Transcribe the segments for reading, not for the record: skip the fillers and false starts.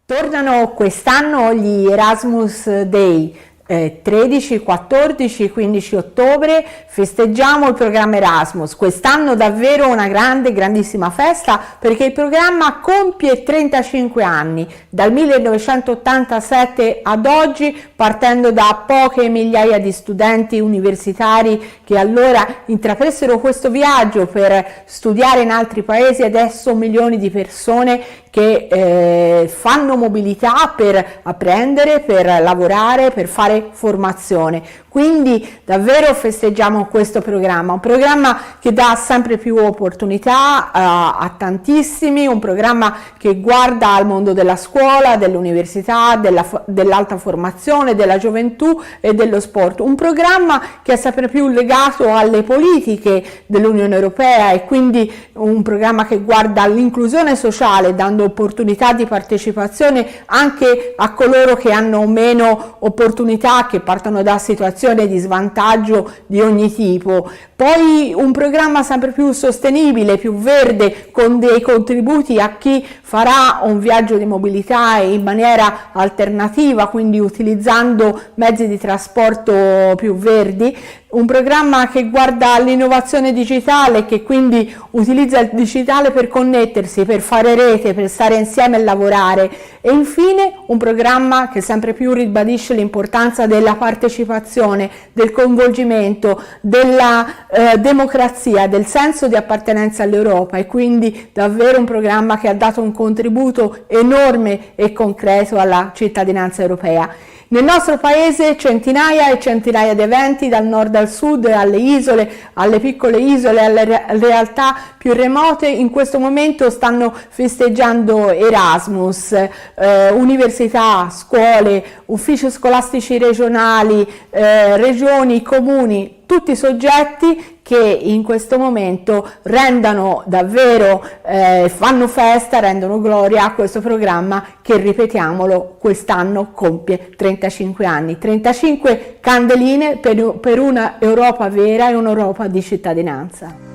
Tornano quest'anno gli Erasmus Day, 13, 14, 15 ottobre festeggiamo il programma Erasmus. Quest'anno davvero una grandissima festa, perché il programma compie 35 anni, dal 1987 ad oggi, partendo da poche migliaia di studenti universitari che allora intrapresero questo viaggio per studiare in altri paesi, adesso milioni di persone che fanno mobilità per apprendere, per lavorare, per fare formazione. Quindi davvero festeggiamo questo programma, un programma che dà sempre più opportunità a tantissimi, un programma che guarda al mondo della scuola, dell'università, dell'alta formazione, della gioventù e dello sport, un programma che è sempre più legato alle politiche dell'Unione Europea e quindi un programma che guarda all'inclusione sociale, dando opportunità di partecipazione anche a coloro che hanno meno opportunità, che partono da situazioni di svantaggio di ogni tipo. Poi un programma sempre più sostenibile, più verde, con dei contributi a chi farà un viaggio di mobilità in maniera alternativa, quindi utilizzando mezzi di trasporto più verdi. Un programma che guarda all'innovazione digitale, che quindi utilizza il digitale per connettersi, per fare rete, per stare insieme e lavorare. E infine un programma che sempre più ribadisce l'importanza della partecipazione, del coinvolgimento, della democrazia, del senso di appartenenza all'Europa, e quindi davvero un programma che ha dato un contributo enorme e concreto alla cittadinanza europea. Nel nostro paese centinaia e centinaia di eventi dal nord al sud, alle isole, alle piccole isole, alle realtà più remote, in questo momento stanno festeggiando Erasmus, università, scuole, uffici scolastici regionali, regioni, comuni, tutti soggetti che in questo momento rendano davvero, fanno festa, rendono gloria a questo programma che, ripetiamolo, quest'anno compie 35 anni, 35 candeline per una Europa vera e un'Europa di cittadinanza.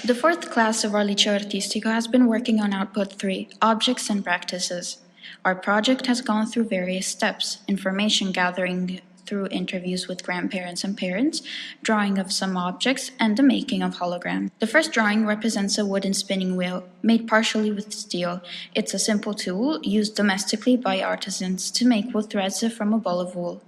The fourth class of our Liceo Artistico has been working on Output 3, Objects and Practices. Our project has gone through various steps: information gathering through interviews with grandparents and parents, drawing of some objects, and the making of holograms. The first drawing represents a wooden spinning wheel, made partially with steel. It's a simple tool used domestically by artisans to make wool threads from a ball of wool.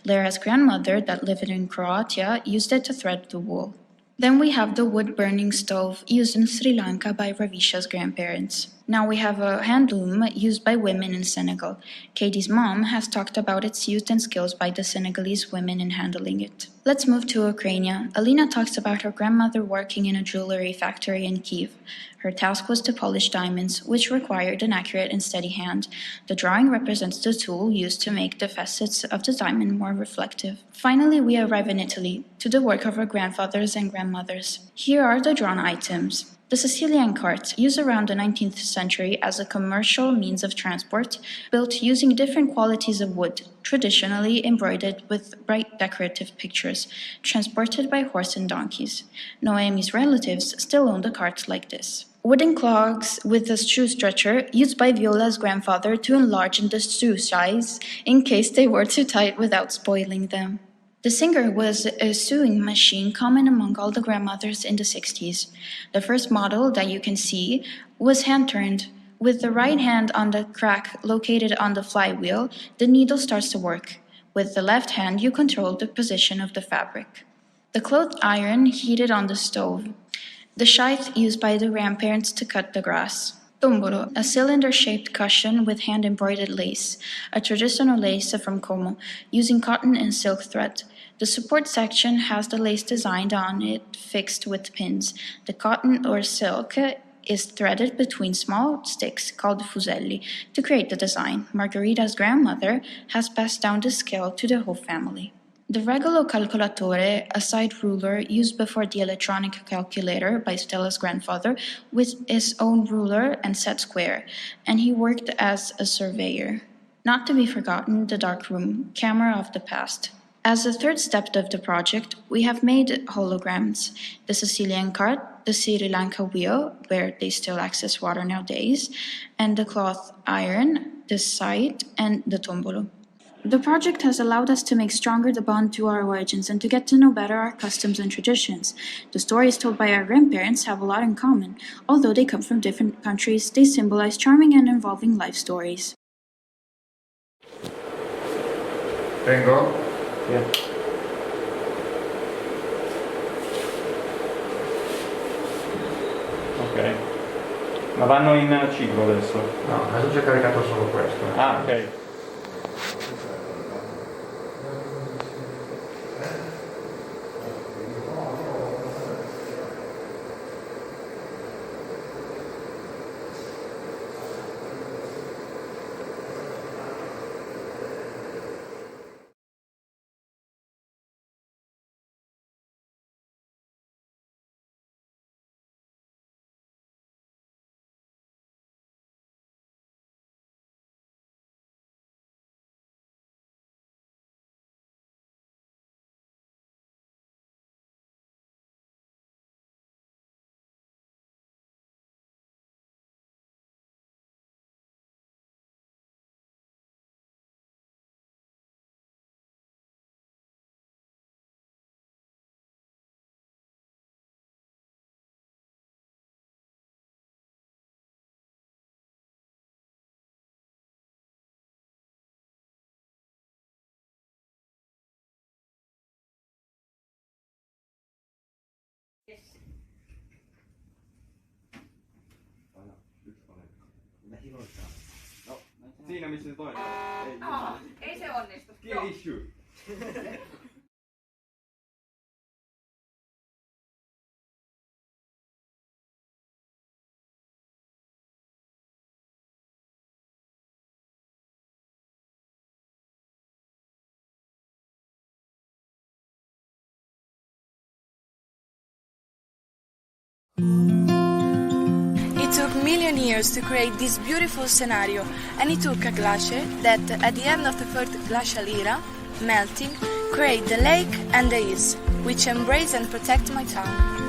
Lera's grandmother, that lived in Croatia, used it to thread the wool. Then we have the wood-burning stove used in Sri Lanka by Ravisha's grandparents. Now we have a hand loom used by women in Senegal. Katie's mom has talked about its use and skills by the Senegalese women in handling it. Let's move to Ukraine. Alina talks about her grandmother working in a jewelry factory in Kiev. Her task was to polish diamonds, which required an accurate and steady hand. The drawing represents the tool used to make the facets of the diamond more reflective. Finally, we arrive in Italy, to the work of our grandfathers and grandmothers. Here are the drawn items. The Sicilian cart, used around the 19th century as a commercial means of transport, built using different qualities of wood, traditionally embroidered with bright decorative pictures, transported by horse and donkeys. Noemi's relatives still own the cart like this. Wooden clogs with a shoe stretcher, used by Viola's grandfather to enlarge the shoe size in case they were too tight without spoiling them. The singer was a sewing machine common among all the grandmothers in the 60s. The first model that you can see was hand-turned. With the right hand on the crack located on the flywheel, the needle starts to work. With the left hand, you control the position of the fabric. The cloth iron heated on the stove. The scythe used by the grandparents to cut the grass. Tombolo, a cylinder-shaped cushion with hand-embroidered lace, a traditional lace from Como, using cotton and silk thread. The support section has the lace designed on it fixed with pins. The cotton or silk is threaded between small sticks called fuselli to create the design. Margherita's grandmother has passed down the skill to the whole family. The regolo calcolatore, a side ruler used before the electronic calculator by Stella's grandfather, with his own ruler and set square, and he worked as a surveyor. Not to be forgotten, the dark room, camera of the past. As a third step of the project, we have made holograms: the Sicilian cart, the Sri Lanka wheel, where they still access water nowadays, and the cloth iron, the scythe, and the tombolo. The project has allowed us to make stronger the bond to our origins and to get to know better our customs and traditions. The stories told by our grandparents have a lot in common. Although they come from different countries, they symbolize charming and involving life stories. Vengo? Yeah. Ok. Ma vanno in ciclo adesso? No, adesso c'è caricato solo questo. Ah, ok. Siinä missä se toinen. Ei se onnistu. Skill issue. It took million years to create this beautiful scenario, and it took a glacier that, at the end of the third glacial era, melting, create the lake and the hills, which embrace and protect my town.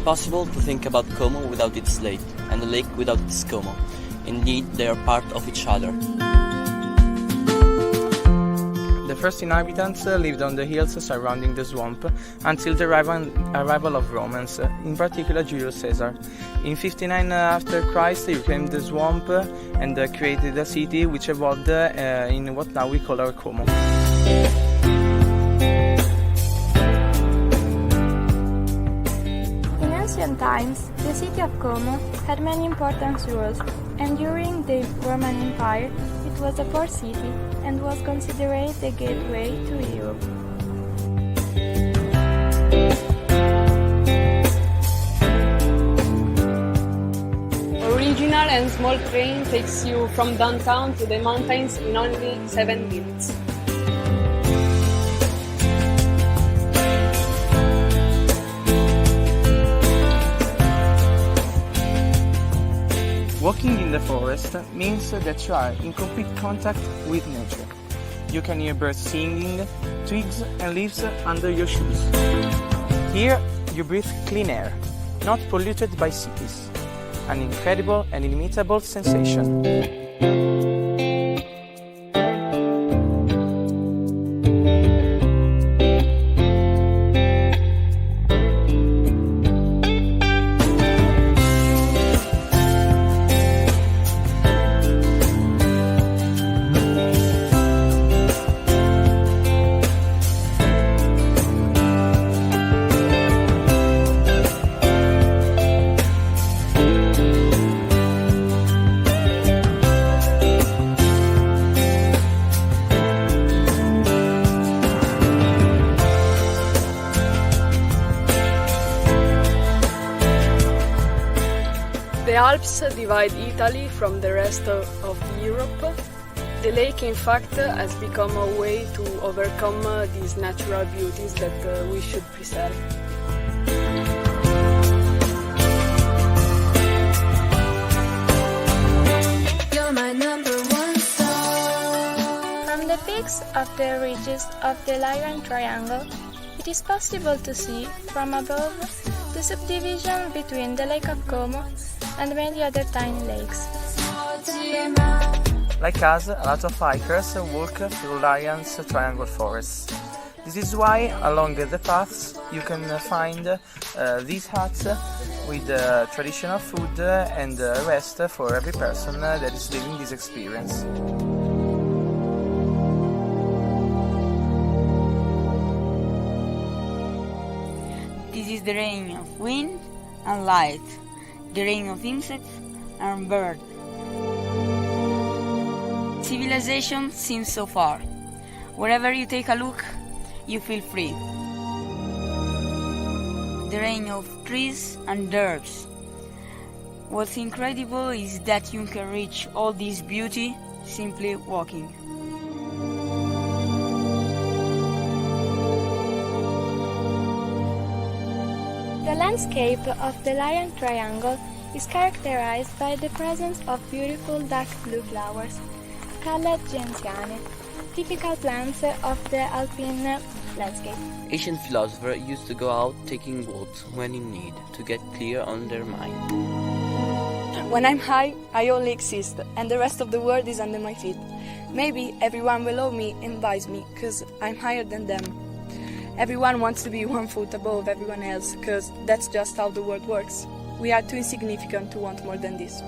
impossible to think about Como without its lake, and the lake without its Como. Indeed, they are part of each other. The first inhabitants lived on the hills surrounding the swamp until the arrival of Romans, in particular Julius Caesar. In 59 after Christ, he reclaimed the swamp and created a city which evolved in what now we call our Como. In ancient times, the city of Como had many important roles, and during the Roman Empire, it was a port city and was considered the gateway to Europe. Original and small train takes you from downtown to the mountains in only 7 minutes. Walking in the forest means that you are in complete contact with nature. You can hear birds singing, twigs and leaves under your shoes. Here you breathe clean air, not polluted by cities. An incredible and inimitable sensation. The Alps divide Italy from the rest of Europe. The lake, in fact, has become a way to overcome these natural beauties that we should preserve. You're my number one song. From the peaks of the ridges of the Lyran Triangle, it is possible to see from above the subdivision between the Lake of Como and many other tiny lakes. Like us, a lot of hikers walk through Lyran's triangle forests. This is why along the paths you can find these huts with traditional food and rest for every person that is living this experience. This is the rain of wind and light, the rain of insects and birds. Civilization seems so far. Wherever you take a look, you feel free. The rain of trees and dirt. What's incredible is that you can reach all this beauty simply walking. The landscape of the Lyran Triangle is characterized by the presence of beautiful dark blue flowers, called gentiane, typical plants of the alpine landscape. Ancient philosophers used to go out taking walks when in need to get clear on their mind. When I'm high, I only exist, and the rest of the world is under my feet. Maybe everyone below me envies me, because I'm higher than them. Everyone wants to be 1 foot above everyone else, because that's just how the world works. We are too insignificant to want more than this.